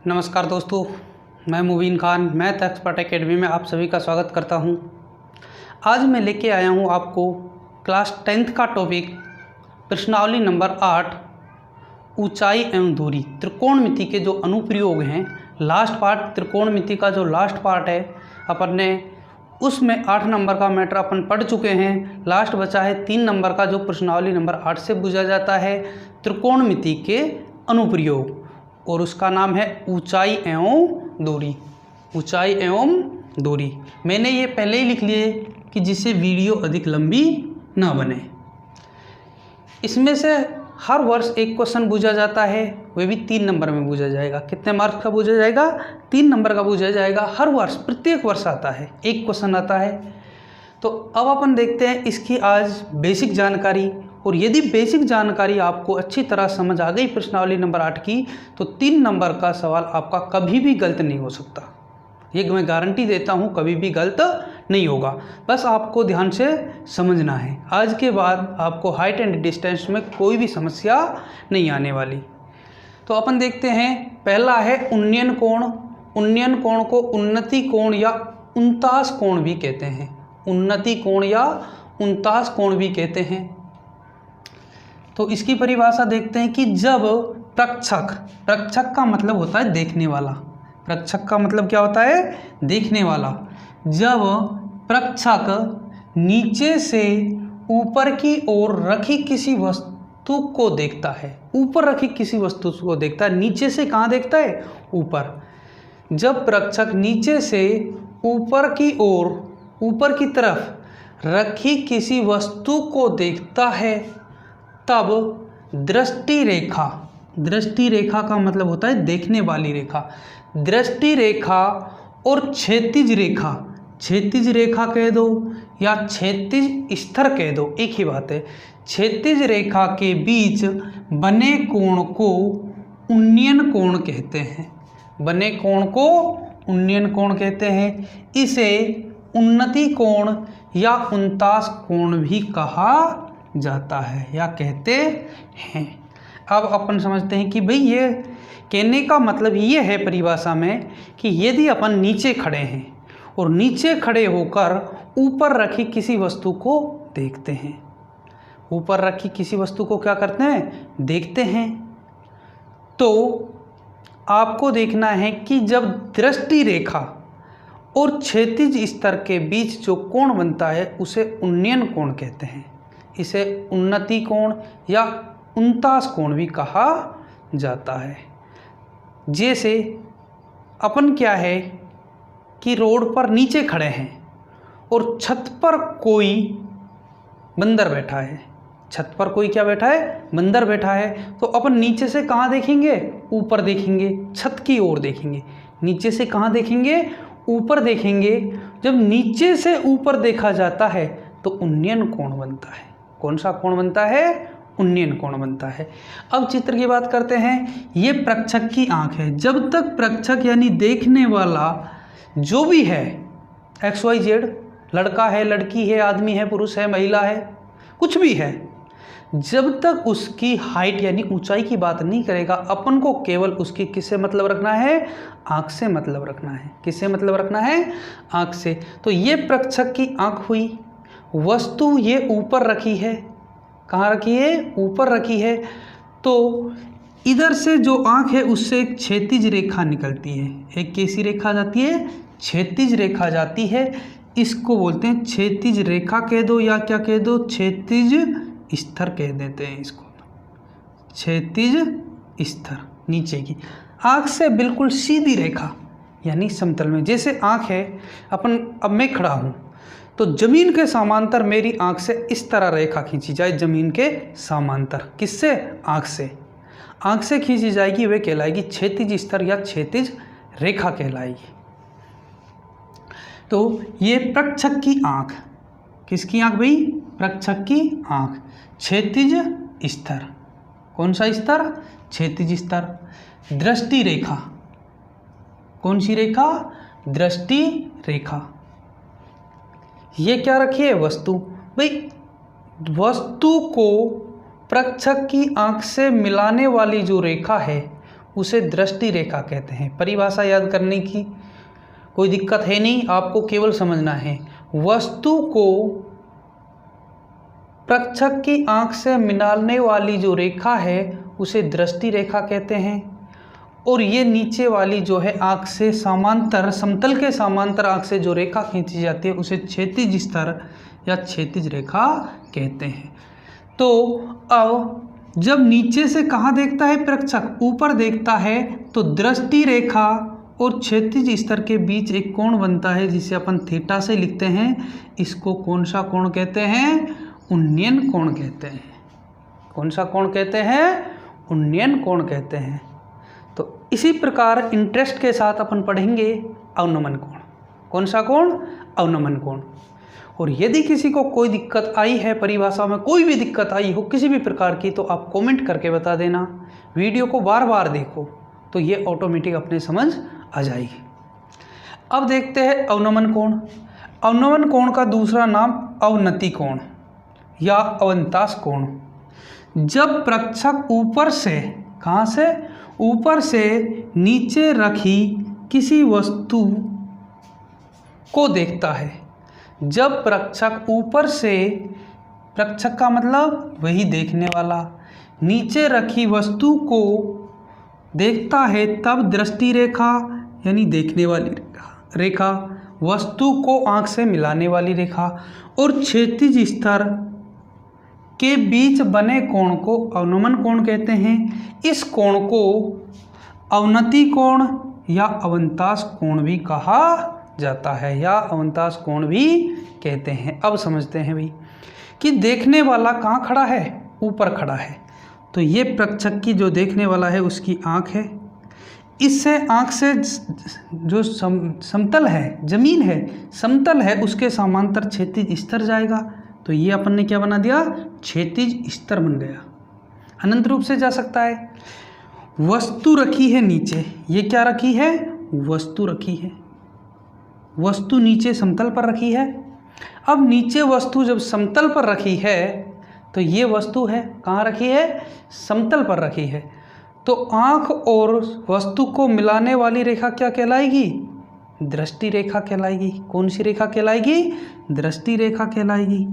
नमस्कार दोस्तों, मैं मुबीन खान मैथ एक्सपर्ट एकेडमी में आप सभी का स्वागत करता हूं। आज मैं लेके आया हूं आपको क्लास 10th का टॉपिक प्रश्नावली नंबर 8 ऊंचाई एवं दूरी। त्रिकोणमिति के जो अनुप्रयोग हैं, लास्ट पार्ट त्रिकोणमिति का जो लास्ट पार्ट है अपन ने उसमें 8 नंबर का मैटर अपन पढ़ चुके हैं। लास्ट बचा है 3 नंबर का जो प्रश्नावली नंबर 8 से पूछा जाता है त्रिकोणमिति के अनुप्रयोग, और उसका नाम है ऊंचाई एवं दूरी। ऊंचाई एवं दूरी मैंने ये पहले ही लिख लिए कि जिससे वीडियो अधिक लंबी ना बने। इसमें से हर वर्ष एक क्वेश्चन पूछा जाता है, वह भी 3 नंबर में पूछा जाएगा। कितने मार्क्स का पूछा जाएगा? 3 नंबर का पूछा जाएगा। हर वर्ष प्रत्येक वर्ष आता है, एक क्वेश्चन आता है। तो अब अपन देखते हैं इसकी आज बेसिक जानकारी। और यदि बेसिक जानकारी आपको अच्छी तरह समझ आ गई प्रश्नावली नंबर 8 की, तो 3 नंबर का सवाल आपका कभी भी गलत नहीं हो सकता। ये मैं गारंटी देता हूँ, कभी भी गलत नहीं होगा। बस आपको ध्यान से समझना है। आज के बाद आपको हाइट एंड डिस्टेंस में कोई भी समस्या नहीं आने वाली। तो अपन देखते हैं, पहला है उन्नयन कोण। उन्नयन कोण को उन्नति कोण या उनतास कोण भी कहते हैं। उन्नति कोण या उनतास कोण भी कहते हैं। तो इसकी परिभाषा देखते हैं कि जब प्रक्षक, प्रक्षक का मतलब होता है देखने वाला। प्रक्षक का मतलब क्या होता है? देखने वाला। जब प्रक्षक नीचे से ऊपर की ओर रखी किसी वस्तु को देखता है, ऊपर रखी किसी वस्तु को देखता है, नीचे से कहाँ देखता है? ऊपर। जब प्रक्षक नीचे से ऊपर की ओर, ऊपर की तरफ रखी किसी वस्तु को देखता है, तब दृष्टि रेखा, दृष्टि रेखा का मतलब होता है देखने वाली रेखा। दृष्टि रेखा और क्षैतिज रेखा, क्षैतिज रेखा कह दो या क्षैतिज स्तर कह दो, एक ही बात है। क्षैतिज रेखा के बीच बने कोण को उन्नयन कोण कहते हैं। बने कोण को उन्नयन कोण कहते हैं। इसे उन्नति कोण या उनतास कोण भी कहा जाता है या कहते हैं। अब अपन समझते हैं कि भाई ये कहने का मतलब ये है परिभाषा में कि यदि अपन नीचे खड़े हैं और नीचे खड़े होकर ऊपर रखी किसी वस्तु को देखते हैं, ऊपर रखी किसी वस्तु को क्या करते हैं? देखते हैं। तो आपको देखना है कि जब दृष्टि रेखा और क्षैतिज स्तर के बीच जो कोण बनता है उसे उन्नयन कोण कहते हैं। इसे उन्नति कोण या उनतास कोण भी कहा जाता है। जैसे अपन क्या है कि रोड पर नीचे खड़े हैं और छत पर कोई बंदर बैठा है। छत पर कोई क्या बैठा है? बंदर बैठा है। तो अपन नीचे से कहाँ देखेंगे? ऊपर देखेंगे, छत की ओर देखेंगे। नीचे से कहाँ देखेंगे? ऊपर देखेंगे। जब नीचे से ऊपर देखा जाता है तो उन्नयन कोण बनता है। कौन सा कोण बनता है? उन्नयन कोण बनता है। अब चित्र की बात करते हैं। ये प्रक्षक की आंख है। जब तक प्रक्षक यानी देखने वाला जो भी है, XYZ, लड़का है, लड़की है, आदमी है, पुरुष है, महिला है, कुछ भी है, जब तक उसकी हाइट यानी ऊंचाई की बात नहीं करेगा, अपन को केवल उसकी किससे मतलब रखना है? आंख से मतलब रखना है। किससे मतलब रखना है? आंख से। तो ये प्रक्षक की आंख हुई। वस्तु ये ऊपर रखी है। कहाँ रखी है? ऊपर रखी है। तो इधर से जो आंख है उससे एक क्षैतिज रेखा निकलती है। एक कैसी रेखा जाती है? क्षैतिज रेखा जाती है। इसको बोलते हैं क्षैतिज रेखा कह दो या क्या कह दो? क्षैतिज स्तर कह देते हैं इसको। क्षैतिज स्तर नीचे की आंख से बिल्कुल सीधी रेखा यानी समतल में। जैसे आंख है, अपन अब मैं खड़ा हूँ तो जमीन के समांतर मेरी आंख से इस तरह रेखा खींची जाए, जमीन के समांतर। किससे? आंख से। आंख से खींची जाएगी, वे कहलाएगी क्षैतिज स्तर या क्षैतिज रेखा कहलाएगी। तो ये प्रक्षक की आंख, किसकी आंख भाई? प्रक्षक की आंख। क्षैतिज स्तर, कौन सा स्तर? क्षैतिज स्तर। दृष्टि रेखा, कौन सी रेखा? दृष्टि रेखा। ये क्या रखी है? वस्तु। भाई वस्तु को प्रक्षक की आंख से मिलाने वाली जो रेखा है उसे दृष्टि रेखा कहते हैं। परिभाषा याद करने की कोई दिक्कत है नहीं, आपको केवल समझना है। वस्तु को प्रक्षक की आंख से मिलाने वाली जो रेखा है उसे दृष्टि रेखा कहते हैं, और ये नीचे वाली जो है आंख से समांतर, समतल के समांतर आंख से जो रेखा खींची जाती है उसे क्षैतिज स्तर या क्षैतिज रेखा कहते हैं। तो अब जब नीचे से कहाँ देखता है प्रक्षक, ऊपर देखता है, तो दृष्टि रेखा और क्षैतिज स्तर के बीच एक कोण बनता है जिसे अपन थीटा से लिखते हैं। इसको कौन सा कोण कहते हैं? उन्नयन कोण कहते हैं। कौन सा कोण कहते हैं? उन्नयन कोण कहते हैं। तो इसी प्रकार इंटरेस्ट के साथ अपन पढ़ेंगे अवनमन कोण। कौन सा कोण? अवनमन कोण। और यदि किसी को कोई दिक्कत आई है, परिभाषा में कोई भी दिक्कत आई हो किसी भी प्रकार की, तो आप कमेंट करके बता देना। वीडियो को बार बार देखो तो ये ऑटोमेटिक अपने समझ आ जाएगी। अब देखते हैं अवनमन कोण। अवनमन कोण का दूसरा नाम अवनति कोण या अवंतास कोण। जब प्रक्षक ऊपर से, कहाँ से? ऊपर से नीचे रखी किसी वस्तु को देखता है। जब प्रक्षक ऊपर से, प्रक्षक का मतलब वही देखने वाला, नीचे रखी वस्तु को देखता है, तब दृष्टि रेखा यानी देखने वाली रेखा, वस्तु को आंख से मिलाने वाली रेखा और क्षैतिज स्तर के बीच बने कोण को अवनमन कोण कहते हैं। इस कोण को अवनति कोण या अवंतास कोण भी कहा जाता है, या अवंतास कोण भी कहते हैं। अब समझते हैं भाई कि देखने वाला कहाँ खड़ा है? ऊपर खड़ा है। तो ये प्रक्षक की जो देखने वाला है उसकी आँख है। इससे आँख से जो समतल है, जमीन है, समतल है, उसके समांतर क्षैतिज स्तर जाएगा। तो ये अपन ने क्या बना दिया? क्षैतिज स्तर बन गया। अनंत रूप से जा सकता है। वस्तु रखी है नीचे, ये क्या रखी है? वस्तु रखी है। वस्तु नीचे समतल पर रखी है। अब नीचे वस्तु जब समतल पर रखी है तो ये वस्तु है, कहाँ रखी है? समतल पर रखी है। तो आँख और वस्तु को मिलाने वाली रेखा क्या कहलाएगी? दृष्टि रेखा कहलाएगी। कौन सी रेखा कहलाएगी? दृष्टि रेखा कहलाएगी।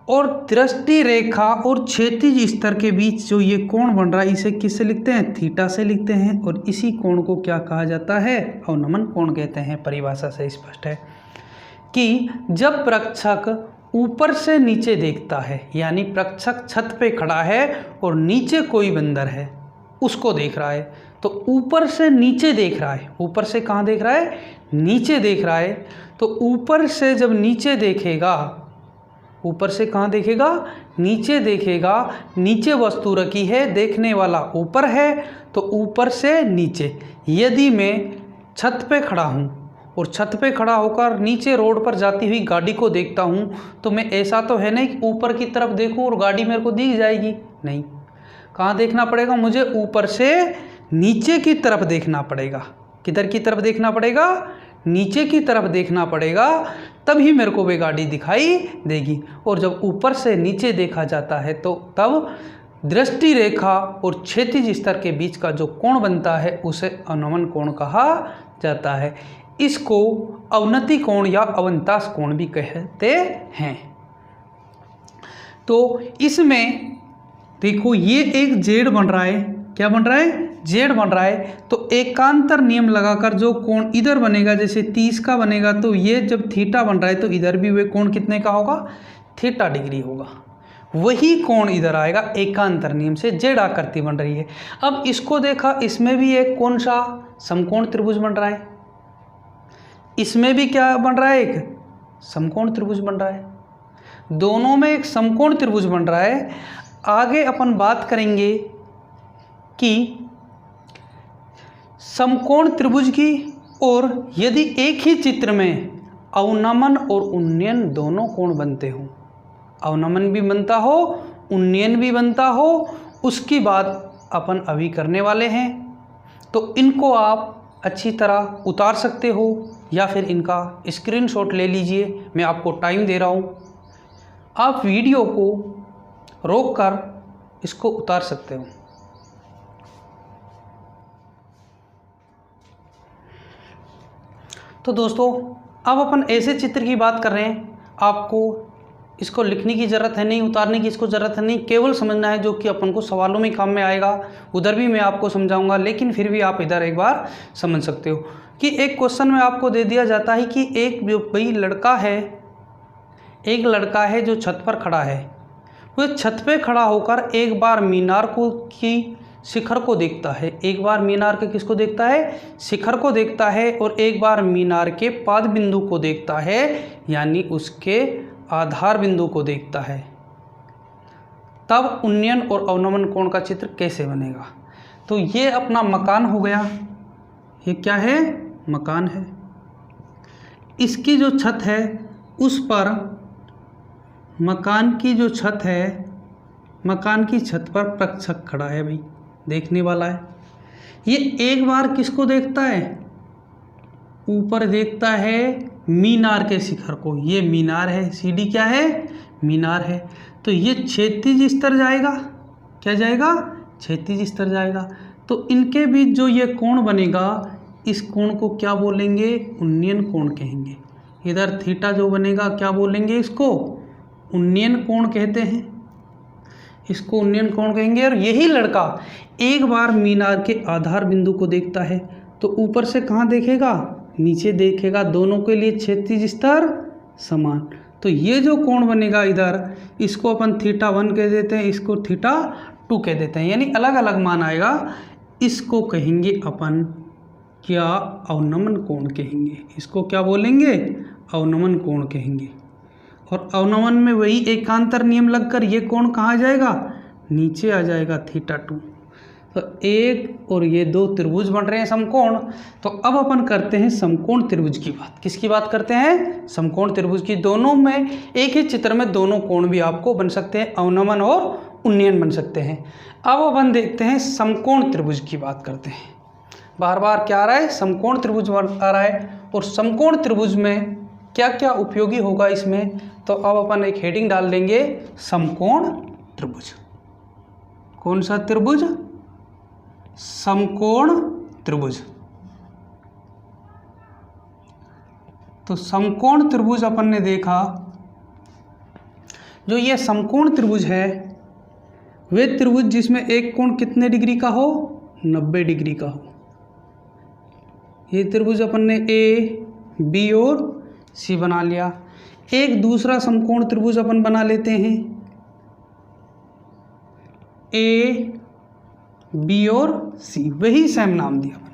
और दृष्टि रेखा और क्षैतिज स्तर के बीच जो ये कोण बन रहा है इसे किससे लिखते हैं? थीटा से लिखते हैं। और इसी कोण को क्या कहा जाता है? अवनमन कोण कहते हैं। परिभाषा से स्पष्ट है कि जब प्रक्षक ऊपर से नीचे देखता है, यानी प्रक्षक छत पे खड़ा है और नीचे कोई बंदर है उसको देख रहा है, तो ऊपर से नीचे देख रहा है। ऊपर से कहाँ देख रहा है? नीचे देख रहा है। तो ऊपर से जब नीचे देखेगा, ऊपर से कहाँ देखेगा? नीचे देखेगा। नीचे वस्तु रखी है, देखने वाला ऊपर है, तो ऊपर से नीचे। यदि मैं छत पे खड़ा हूँ और छत पे खड़ा होकर नीचे रोड पर जाती हुई गाड़ी को देखता हूँ, तो मैं ऐसा तो है नहीं कि ऊपर की तरफ देखूँ और गाड़ी मेरे को दिख जाएगी। नहीं, कहाँ देखना पड़ेगा? मुझे ऊपर से नीचे की तरफ देखना पड़ेगा। किधर की तरफ देखना पड़ेगा? नीचे की तरफ देखना पड़ेगा, तभी मेरे को वे गाड़ी दिखाई देगी। और जब ऊपर से नीचे देखा जाता है तो तब दृष्टि रेखा और क्षैतिज स्तर के बीच का जो कोण बनता है उसे अवनमन कोण कहा जाता है। इसको अवनति कोण या अवंतास कोण भी कहते हैं। तो इसमें देखो ये एक जेड बन रहा है। क्या बन रहा है? जेड बन रहा है। तो एकांतर नियम लगाकर जो कोण इधर बनेगा, जैसे 30 का बनेगा, तो ये जब थीटा बन रहा है तो इधर भी वे कोण कितने का होगा? थीटा डिग्री होगा। वही कोण इधर आएगा एकांतर नियम से। जेड आकृति बन रही है। अब इसको देखा, इसमें भी एक कौन सा? समकोण त्रिभुज बन रहा है। इसमें भी क्या बन रहा है? एक समकोण त्रिभुज बन रहा है। दोनों में एक समकोण त्रिभुज बन रहा है। आगे अपन बात करेंगे कि समकोण त्रिभुज की, और यदि एक ही चित्र में अवनमन और उन्नयन दोनों कोण बनते हो, अवनमन भी बनता हो, उन्नयन भी बनता हो, उसकी बात अपन अभी करने वाले हैं। तो इनको आप अच्छी तरह उतार सकते हो या फिर इनका स्क्रीनशॉट ले लीजिए। मैं आपको टाइम दे रहा हूँ, आप वीडियो को रोक कर इसको उतार सकते हो। तो दोस्तों अब अपन ऐसे चित्र की बात कर रहे हैं, आपको इसको लिखने की ज़रूरत है नहीं, उतारने की इसको ज़रूरत है नहीं, केवल समझना है जो कि अपन को सवालों में काम में आएगा। उधर भी मैं आपको समझाऊंगा, लेकिन फिर भी आप इधर एक बार समझ सकते हो कि एक क्वेश्चन में आपको दे दिया जाता है कि एक जो भाई लड़का है जो छत पर खड़ा है, वह छत पे खड़ा होकर एक बार मीनार को की शिखर को देखता है, एक बार मीनार के किसको देखता है, शिखर को देखता है, और एक बार मीनार के पाद बिंदु को देखता है, यानी उसके आधार बिंदु को देखता है। तब उन्नयन और अवनमन कोण का चित्र कैसे बनेगा? तो ये अपना मकान हो गया, ये क्या है, मकान है। इसकी जो छत है उस पर मकान की जो छत है, मकान की छत पर प्रेक्षक खड़ा है, भाई देखने वाला है। ये एक बार किसको देखता है, ऊपर देखता है मीनार के शिखर को, ये मीनार है, सीढ़ी क्या है, मीनार है। तो ये क्षैतिज स्तर जाएगा, क्या जाएगा, क्षैतिज स्तर जाएगा। तो इनके बीच जो ये कोण बनेगा, इस कोण को क्या बोलेंगे, उन्नयन कोण कहेंगे। इधर थीटा जो बनेगा क्या बोलेंगे, इसको उन्नयन कोण कहते हैं, इसको उन्नयन कोण कहेंगे। और यही लड़का एक बार मीनार के आधार बिंदु को देखता है, तो ऊपर से कहाँ देखेगा, नीचे देखेगा, दोनों के लिए क्षैतिज स्तर समान। तो ये जो कोण बनेगा इधर, इसको अपन θ1 कह देते हैं, इसको θ2 कह देते हैं, यानी अलग अलग मान आएगा। इसको कहेंगे अपन क्या, अवनमन कोण कहेंगे, इसको क्या बोलेंगे, अवनमन कोण कहेंगे। और अवनमन में वही एकांतर नियम लगकर ये कोण कहाँ जाएगा, नीचे आ जाएगा, θ2। तो एक और ये दो त्रिभुज बन रहे हैं समकोण। तो अब अपन करते हैं समकोण त्रिभुज की बात। किसकी बात करते हैं, समकोण त्रिभुज की। दोनों में एक ही चित्र में दोनों कोण भी आपको बन सकते हैं, अवनमन और उन्नयन बन सकते हैं। अब अपन देखते हैं समकोण त्रिभुज की बात करते हैं। बार बार क्या आ रहा है, समकोण त्रिभुज आ रहा है, और समकोण त्रिभुज में क्या क्या उपयोगी होगा इसमें। तो अब अपन एक हेडिंग डाल देंगे, समकोण त्रिभुज। कौन सा त्रिभुज, समकोण त्रिभुज। तो समकोण त्रिभुज अपन ने देखा, जो ये समकोण त्रिभुज है वे त्रिभुज जिसमें एक कोण कितने डिग्री का हो, 90 डिग्री का हो। ये त्रिभुज अपन ने ए, बी और सी बना लिया। एक दूसरा समकोण त्रिभुज अपन बना लेते हैं, ए, बी और सी, वही सेम नाम दिया अपन।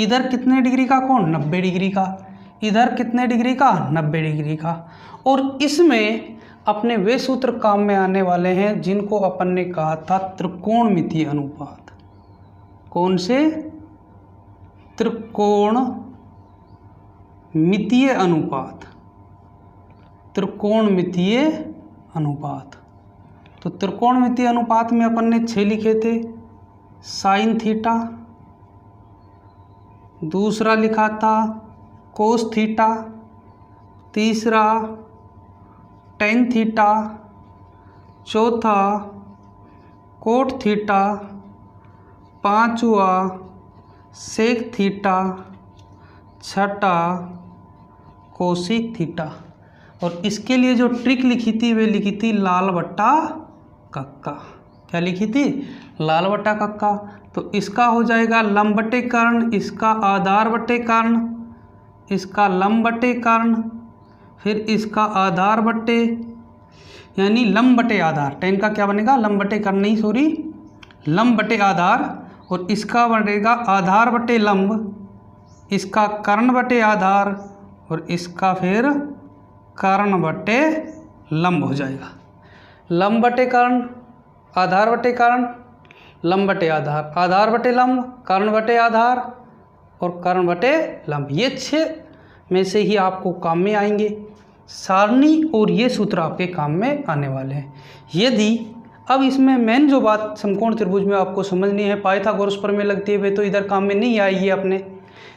इधर कितने डिग्री का कोण, 90 डिग्री का, इधर कितने डिग्री का, 90 डिग्री का। और इसमें अपने वे सूत्र काम में आने वाले हैं जिनको अपन ने कहा था त्रिकोणमितीय अनुपात। कौन से, त्रिकोणमितीय अनुपात, त्रिकोणमितीय अनुपात। तो त्रिकोणमितीय अनुपात में अपन ने 6 लिखे थे, साइन थीटा, दूसरा लिखा था कोस थीटा, तीसरा टेन थीटा, चौथा कोट थीटा, पांचवा सेक थीटा, छठा कोसिक थीटा। और इसके लिए जो ट्रिक लिखी थी वे लिखी थी लाल बट्टा कक्का। क्या लिखी थी, लाल बट्टा कक्का। तो इसका हो जाएगा लंब बटे कर्ण, इसका आधार बटे कर्ण, इसका लंब बटे कर्ण, फिर इसका आधार बटे, यानी लंब बटे आधार। टेन का क्या बनेगा, लंब बटे कर्ण नहीं, सॉरी, लंब बटे आधार। और इसका बनेगा आधार बटे लंब, इसका कर्ण बटे आधार, और इसका फिर कर्ण बटे लंब हो जाएगा। लंब बटे कर्ण, आधार बटे कर्ण, लंब बटे आधार, आधार बटे लंब, कर्ण बटे आधार और कर्ण बटे लंब। ये 6 में से ही आपको काम में आएंगे। सारणी और ये सूत्र आपके काम में आने वाले हैं। यदि अब इसमें मेन जो बात समकोण त्रिभुज में आपको समझनी है, पाइथागोरस प्रमेय लगती है, वे तो इधर काम में नहीं आएगी अपने,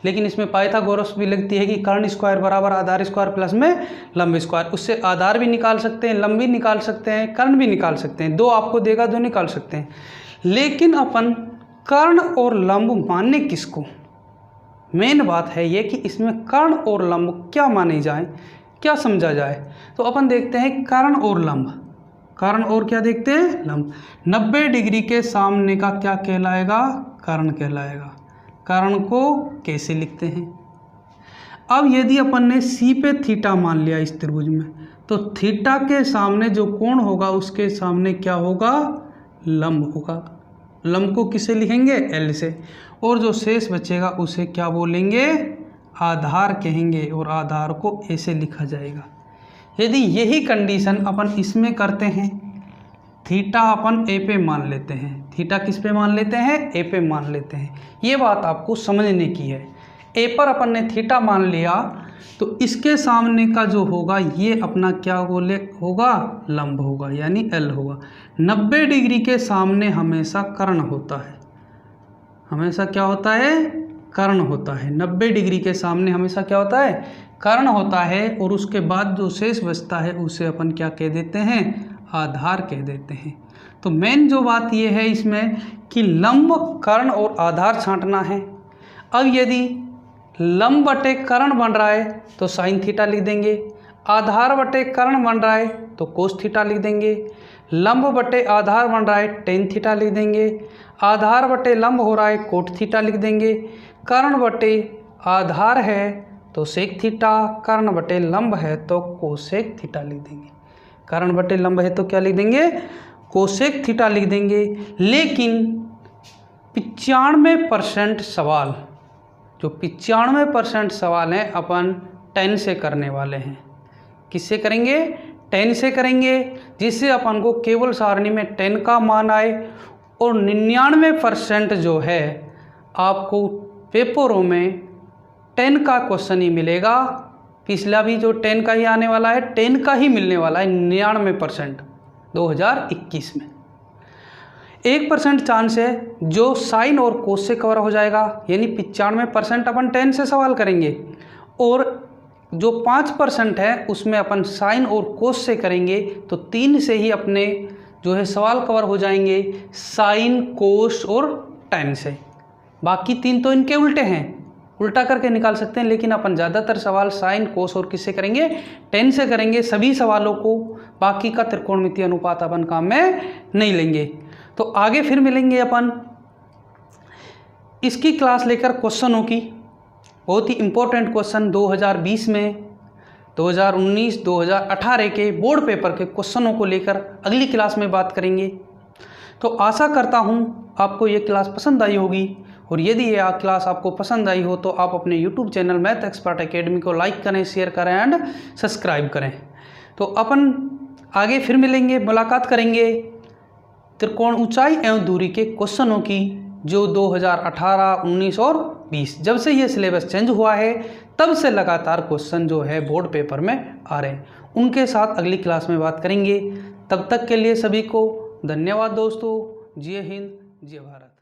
लेकिन इसमें पाइथागोरस भी लगती है कि कर्ण स्क्वायर बराबर आधार स्क्वायर प्लस में लंब स्क्वायर। उससे आधार भी निकाल सकते हैं, लंब भी निकाल सकते हैं, कर्ण भी निकाल सकते हैं। 2 आपको देगा, 2 निकाल सकते हैं। लेकिन अपन कर्ण और लंब मानने किसको, मेन बात है ये कि इसमें कर्ण और लंब क्या माने जाएं, क्या समझा जाए। तो अपन देखते हैं कर्ण और लंब। कर्ण और क्या देखते हैं, लंब। 90 डिग्री के सामने का क्या कहलाएगा, कर्ण कहलाएगा। कर्ण को कैसे लिखते हैं, अब यदि अपन ने सी पे थीटा मान लिया इस त्रिभुज में, तो थीटा के सामने जो कोण होगा उसके सामने क्या होगा, लंब होगा। लंब को किसे लिखेंगे, एल से, और जो शेष बचेगा उसे क्या बोलेंगे, आधार कहेंगे, और आधार को ऐसे लिखा जाएगा। यदि यही कंडीशन अपन इसमें करते हैं, थीटा अपन ए पे मान लेते हैं, थीटा किस पे मान लेते हैं, ए पे मान लेते हैं। ये बात आपको समझने की है। ए पर अपन ने थीटा मान लिया तो इसके सामने का जो होगा ये अपना क्या बोले होगा, लंब होगा, यानी एल होगा। 90 डिग्री के सामने हमेशा कर्ण होता है, हमेशा क्या होता है, कर्ण होता है। 90 डिग्री के सामने हमेशा क्या होता है, कर्ण होता है, और उसके बाद जो शेष बचता है उसे अपन क्या कह देते हैं, आधार कह देते हैं। तो मेन जो बात ये है इसमें कि लंब, कर्ण और आधार छांटना है। अब यदि लंब बटे कर्ण बन रहा है तो साइन थीटा लिख देंगे, आधार बटे कर्ण बन रहा है तो कोस थीटा लिख देंगे, लंब बटे आधार बन रहा है टेन थीटा लिख देंगे, आधार बटे लंब हो रहा है कोट थीटा लिख देंगे, कर्ण बटे आधार है तो सेक थीटा, कर्ण बटे लंब है तो कोसेक थीटा लिख देंगे। कर्ण बटे लंब है तो क्या लिख देंगे, कोसेक थीटा लिख देंगे। लेकिन 95% सवाल, जो 95% सवाल हैं अपन 10 से करने वाले हैं। किससे करेंगे, 10 से करेंगे, जिससे अपन को केवल सारणी में 10 का मान आए, और 99% जो है आपको पेपरों में 10 का क्वेश्चन ही मिलेगा। पिछला भी जो 10 का ही आने वाला है, 10 का ही मिलने वाला है 99% 2021 में। 1% चांस है जो साइन और कोस से कवर हो जाएगा, यानी 95% अपन 10 से सवाल करेंगे, और जो 5% है उसमें अपन साइन और कोस से करेंगे, तो 3 से ही अपने जो है सवाल कवर हो जाएंगे, साइन, कोस और tan से। बाकी 3 तो इनके उल्टे हैं, उल्टा करके निकाल सकते हैं, लेकिन अपन ज़्यादातर सवाल साइन, कोस और किससे करेंगे, tan से करेंगे सभी सवालों को। बाकी का त्रिकोणमितीय अनुपात अपन काम में नहीं लेंगे। तो आगे फिर मिलेंगे अपन इसकी क्लास लेकर क्वेश्चनों की। बहुत ही इम्पोर्टेंट क्वेश्चन 2020 में, 2019, 2018 के बोर्ड पेपर के क्वेश्चनों को लेकर अगली क्लास में बात करेंगे। तो आशा करता हूँ आपको ये क्लास पसंद आई होगी, और यदि ये क्लास आपको पसंद आई हो तो आप अपने YouTube channel math expert academy को लाइक करें, शेयर करें एंड सब्सक्राइब करें। तो अपन आगे फिर मिलेंगे, मुलाकात करेंगे त्रिकोण ऊंचाई एवं दूरी के क्वेश्चनों की, जो 2018, 19 और 20, जब से ये सिलेबस चेंज हुआ है तब से लगातार क्वेश्चन जो है बोर्ड पेपर में आ रहे हैं, उनके साथ अगली क्लास में बात करेंगे। तब तक के लिए सभी को धन्यवाद दोस्तों। जय हिंद, जय भारत।